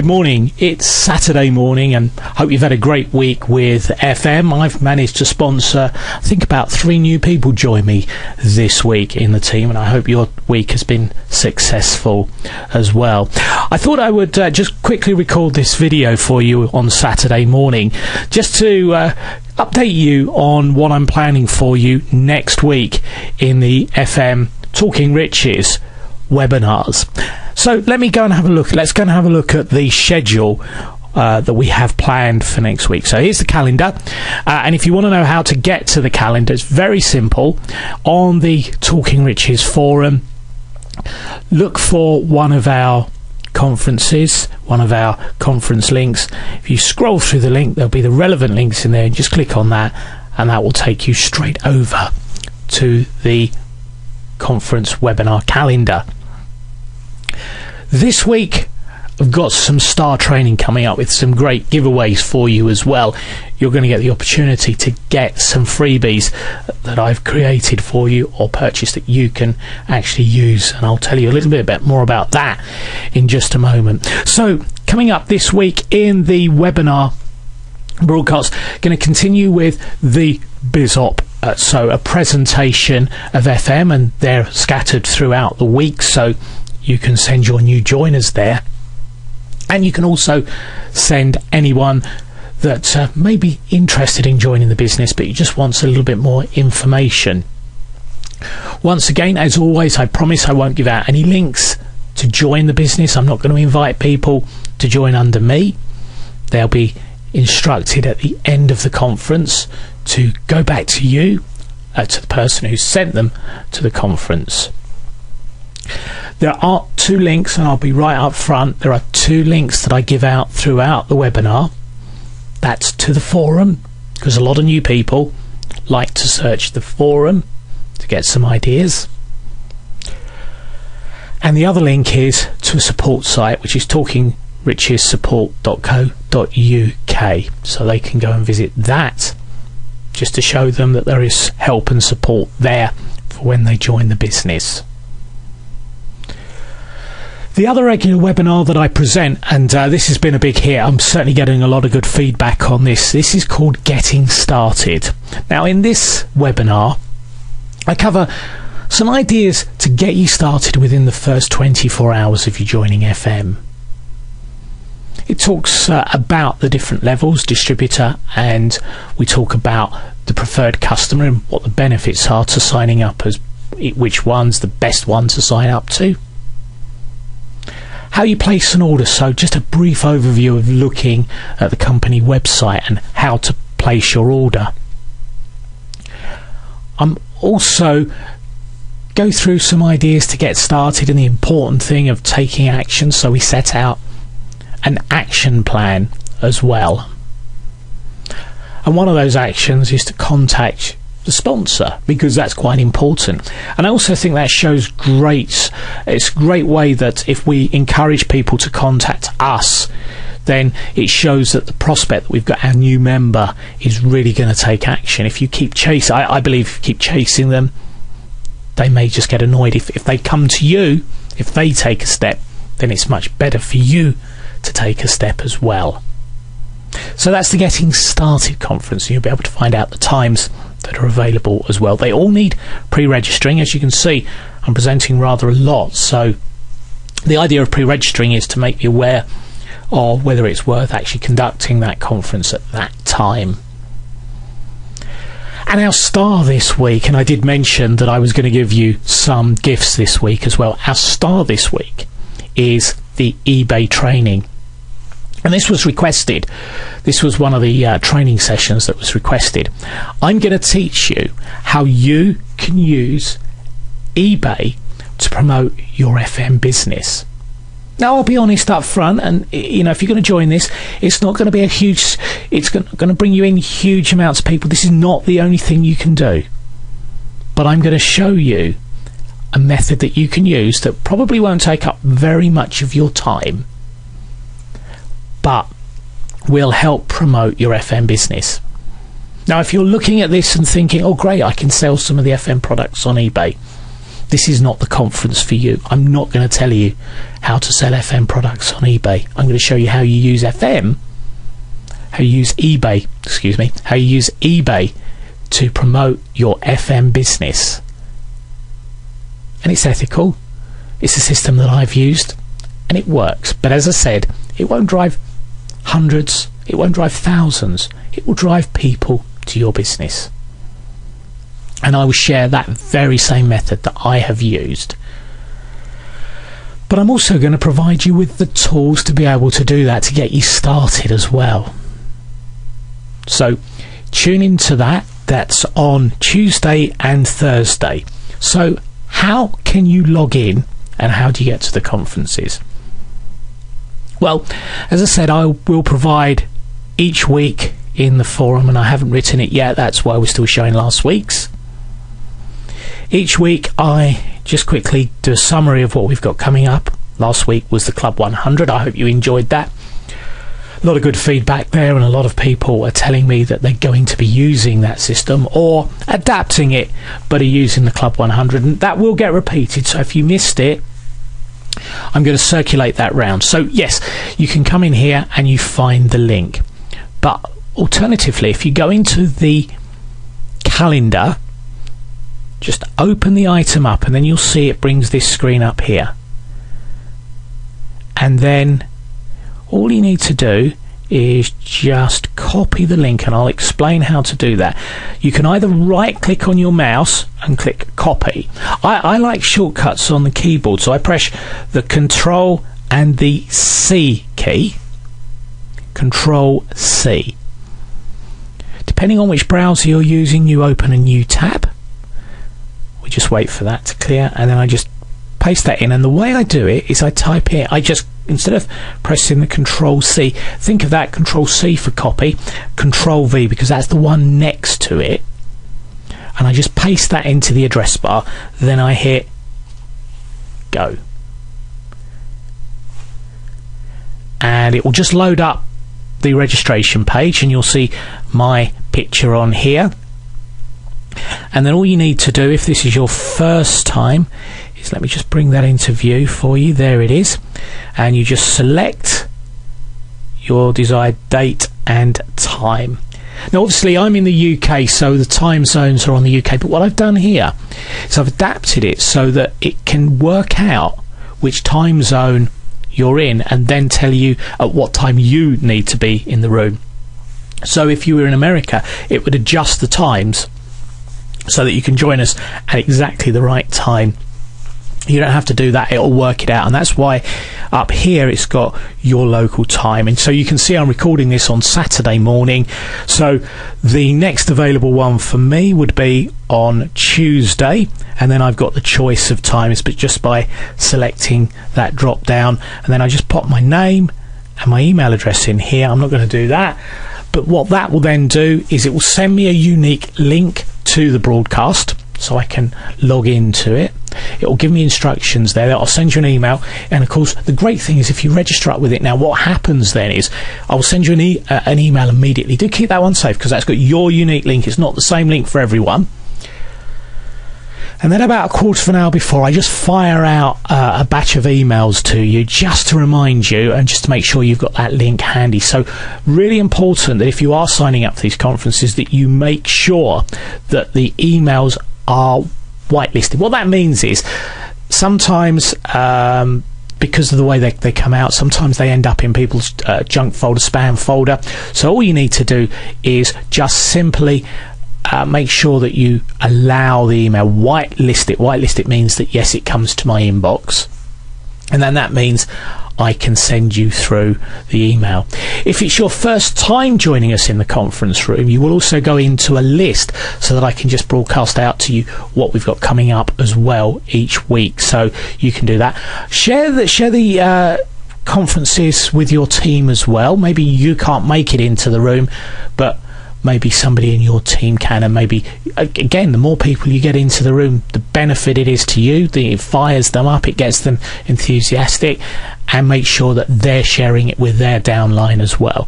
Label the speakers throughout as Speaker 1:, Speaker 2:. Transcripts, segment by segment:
Speaker 1: Good morning. It's Saturday morning and hope you've had a great week with FM. I've managed to sponsor, I think, about 3 new people join me this week in the team, and I hope your week has been successful as well. I thought I would just quickly record this video for you on Saturday morning just to update you on what I'm planning for you next week in the FM Talking Riches webinars. So let me go and have a look. Let's go and have a look at the schedule that we have planned for next week. So here's the calendar, and if you want to know how to get to the calendar, it's very simple. On the Talking Riches forum, look for one of our conferences, one of our conference links. If you scroll through the link, there'll be the relevant links in there, and just click on that, and that will take you straight over to the conference webinar calendar. This week I've got some star training coming up with some great giveaways for you as well. You're going to get the opportunity to get some freebies that I've created for you or purchased that you can actually use, and I'll tell you a little bit more about that in just a moment. So coming up this week in the webinar broadcast, going to continue with the BizOp. So a presentation of FM, and they're scattered throughout the week, so you can send your new joiners there, and you can also send anyone that may be interested in joining the business but you just wants a little bit more information. Once again, as always, I promise I won't give out any links to join the business. I'm not going to invite people to join under me. They'll be instructed at the end of the conference to go back to you, to the person who sent them to the conference. There are 2 links, and I'll be right up front. There are 2 links that I give out throughout the webinar. That's to the forum, because a lot of new people like to search the forum to get some ideas. And the other link is to a support site, which is talkingrichesupport.co.uk, so they can go and visit that, just to show them that there is help and support there for when they join the business. The other regular webinar that I present, and this has been a big hit, I'm certainly getting a lot of good feedback on this. This is called Getting Started. Now, in this webinar, I cover some ideas to get you started within the first 24 hours of you joining FM. It talks about the different levels, distributor, and we talk about the preferred customer and what the benefits are to signing up, as which one's the best one to sign up to. How you place an order, so just a brief overview of looking at the company website and how to place your order. I'm also go through some ideas to get started and the important thing of taking action, so we set out an action plan as well. And one of those actions is to contact the sponsor, because that's quite important. And I also think that shows it's a great way that if we encourage people to contact us, then it shows that the prospect that we've got our new member is really going to take action. If you keep chasing, I believe if you keep chasing them, they may just get annoyed. If they come to you, if they take a step, then it's much better for you to take a step as well. So that's the Getting Started conference. You'll be able to find out the times that are available as well. They all need pre-registering. As you can see, I'm presenting rather a lot, so the idea of pre-registering is to make you aware of whether it's worth actually conducting that conference at that time. And our star this week, and I did mention that I was going to give you some gifts this week as well. Our star this week is the eBay training. And this was requested. This was one of the training sessions that was requested. I'm going to teach you how you can use eBay to promote your FM business. Now, I'll be honest up front, and you know, if you're going to join this, it's not going to be a huge, it's going to bring you in huge amounts of people. This is not the only thing you can do. But I'm going to show you a method that you can use that probably won't take up very much of your time, but will help promote your FM business. Now, if you're looking at this and thinking, oh great, I can sell some of the FM products on eBay, this is not the conference for you. I'm not going to tell you how to sell FM products on eBay. I'm going to show you how you use eBay to promote your FM business. And it's ethical. It's a system that I've used and it works. But as I said, it won't drive hundreds, it won't drive thousands. It will drive people to your business. And I will share that very same method that I have used. But I'm also going to provide you with the tools to be able to do that, to get you started as well. So tune into that. That's on Tuesday and Thursday. So how can you log in and how do you get to the conferences? Well, as I said, I will provide each week in the forum, and I haven't written it yet. That's why we're still showing last week's. Each week I just quickly do a summary of what we've got coming up. Last week was the Club 100. I hope you enjoyed that. A lot of good feedback there, and a lot of people are telling me that they're going to be using that system or adapting it, but are using the Club 100, and that will get repeated. So if you missed it, I'm going to circulate that round. So yes, you can come in here and you find the link. But alternatively, if you go into the calendar, just open the item up and then you'll see it brings this screen up here. And then all you need to do is just copy the link, and I'll explain how to do that. You can either right click on your mouse and click copy. I like shortcuts on the keyboard, so I press the Control and the C key. Control C. Depending on which browser you're using, you open a new tab. We just wait for that to clear, and then I just paste that in. And the way I do it is I type here, instead of pressing the Control C, think of that Control C for copy, Control V because that's the one next to it, and I just paste that into the address bar. Then I hit go, and it will just load up the registration page, and you'll see my picture on here. And then all you need to do, if this is your first time, is let me just bring that into view for you. There it is. And you just select your desired date and time. Now obviously I'm in the UK, so the time zones are on the UK, but what I've done here is I've adapted it so that it can work out which time zone you're in and then tell you at what time you need to be in the room. So if you were in America, it would adjust the times so that you can join us at exactly the right time. You don't have to do that, it'll work it out, and that's why up here it's got your local time. And so you can see I'm recording this on Saturday morning, so the next available one for me would be on Tuesday, and then I've got the choice of times, but just by selecting that drop down, and then I just pop my name and my email address in here. I'm not going to do that, but what that will then do is it will send me a unique link to the broadcast so I can log into it. It will give me instructions there. I'll send you an email, and of course the great thing is if you register up with it now, what happens then is I will send you an email immediately. Do keep that one safe because that's got your unique link. It's not the same link for everyone. And then about a quarter of an hour before, I just fire out a batch of emails to you just to remind you and just to make sure you've got that link handy. So really important that if you are signing up to these conferences that you make sure that the emails are whitelisted. What that means is sometimes because of the way they come out, sometimes they end up in people's junk folder, spam folder. So all you need to do is just simply make sure that you allow the email, whitelist it. Whitelist it means that yes, it comes to my inbox, and then that means I can send you through the email. If it's your first time joining us in the conference room, you will also go into a list so that I can just broadcast out to you what we've got coming up as well each week. So you can do that. Share the conferences with your team as well. Maybe you can't make it into the room, but maybe somebody in your team can, and maybe again the more people you get into the room, the benefit it is to you. It fires them up, it gets them enthusiastic, and make sure that they're sharing it with their downline as well.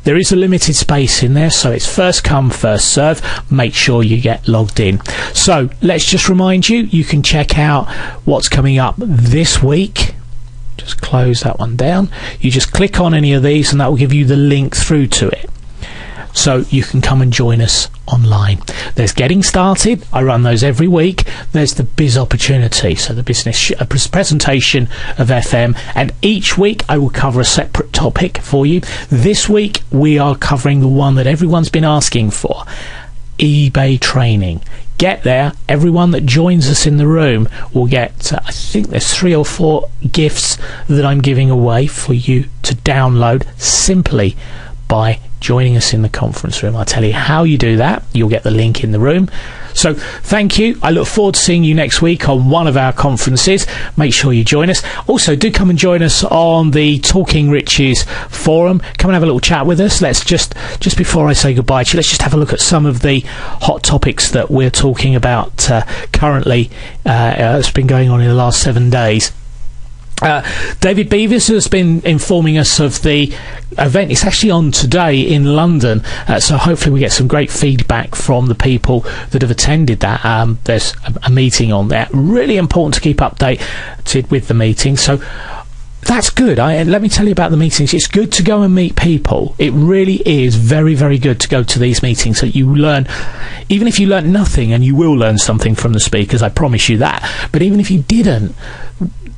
Speaker 1: There is a limited space in there, so it's first come, first serve. Make sure you get logged in. So let's just remind you, you can check out what's coming up this week. Just close that one down. You just click on any of these and that will give you the link through to it. So you can come and join us online. There's Getting Started. I run those every week. There's the Biz Opportunity, so the business presentation of FM. And each week I will cover a separate topic for you. This week we are covering the one that everyone's been asking for, eBay training. Get there. Everyone that joins us in the room will get, I think there's 3 or 4 gifts that I'm giving away for you to download simply by joining us in the conference room. I'll tell you how you do that. You'll get the link in the room. So thank you. I look forward to seeing you next week on one of our conferences. Make sure you join us. Also, do come and join us on the Talking Riches forum. Come and have a little chat with us. Let's just before I say goodbye to you, let's just have a look at some of the hot topics that we're talking about currently. It's been going on in the last 7 days. David Beavis has been informing us of the event. It's actually on today in London, so hopefully we get some great feedback from the people that have attended that. There's a meeting on there. Really important to keep updated with the meeting, so that's good. Let me tell you about the meetings. It's good to go and meet people. It really is very, very good to go to these meetings so you learn. Even if you learn nothing, and you will learn something from the speakers, I promise you that, but even if you didn't,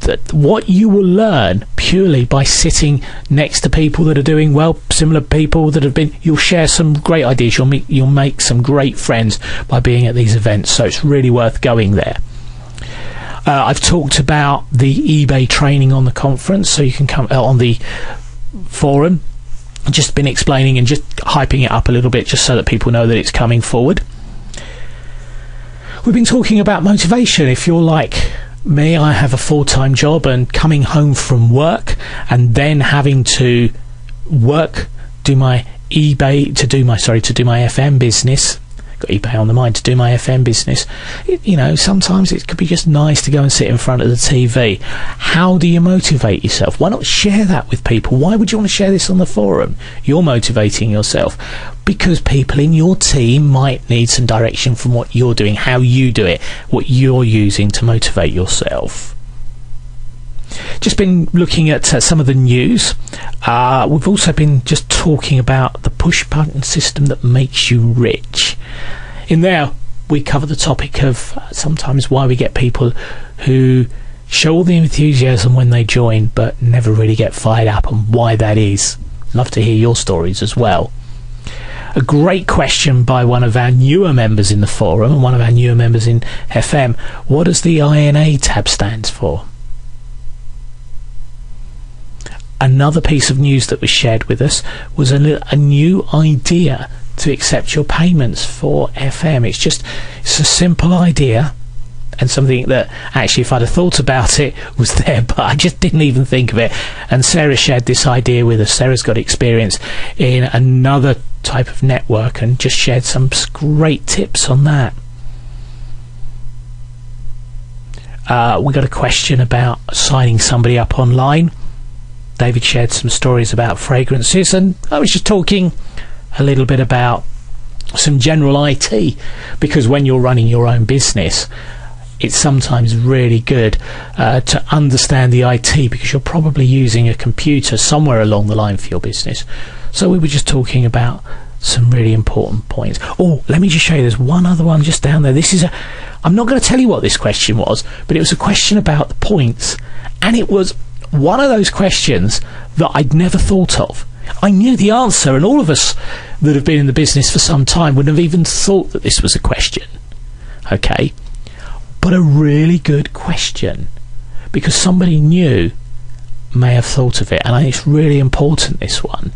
Speaker 1: that what you will learn purely by sitting next to people that are doing well, similar people that have been, you'll share some great ideas, you'll make some great friends by being at these events, so it's really worth going there. I've talked about the eBay training on the conference, so you can come on the forum. I've just been explaining and just hyping it up a little bit just so that people know that it's coming forward. We've been talking about motivation. If you're like me, I have a full-time job, and coming home from work and then having to work, do my FM business. Got eBay on the mind to do my FM business. Sometimes it could be just nice to go and sit in front of the TV. How do you motivate yourself? Why not share that with people? Why would you want to share this on the forum? You're motivating yourself because people in your team might need some direction from what you're doing, how you do it, what you're using to motivate yourself. Just been looking at some of the news. We've also been just talking about the push button system that makes you rich. In there we cover the topic of sometimes why we get people who show all the enthusiasm when they join but never really get fired up, and why that is. Love to hear your stories as well. A great question by one of our newer members in the forum and one of our newer members in FM. What does the INA tab stand for? Another piece of news that was shared with us was a new idea to accept your payments for FM. It's a simple idea, and something that actually, if I'd have thought about it, was there, but I just didn't even think of it. And Sarah shared this idea with us. Sarah's got experience in another type of network and just shared some great tips on that. We got a question about signing somebody up online. David shared some stories about fragrances, and I was just talking a little bit about some general IT, because when you're running your own business, it's sometimes really good to understand the IT, because you're probably using a computer somewhere along the line for your business. So we were just talking about some really important points. Oh, let me just show you, there's one other one just down there. I'm not going to tell you what this question was, but it was a question about the points, and it was one of those questions that I'd never thought of. I knew the answer, and all of us that have been in the business for some time wouldn't have even thought that this was a question. Okay, but a really good question, because somebody new may have thought of it, and I think it's really important, this one.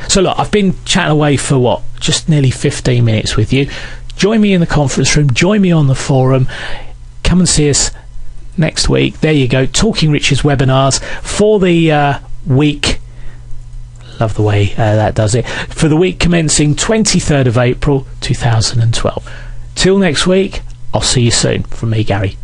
Speaker 1: So look, I've been chatting away for just nearly 15 minutes with you. Join me in the conference room, join me on the forum, come and see us next week. There you go, Talking Riches webinars for the week. Love the way that does it. For the week commencing 23rd of April 2012. Till next week, I'll see you soon. From me, Gary.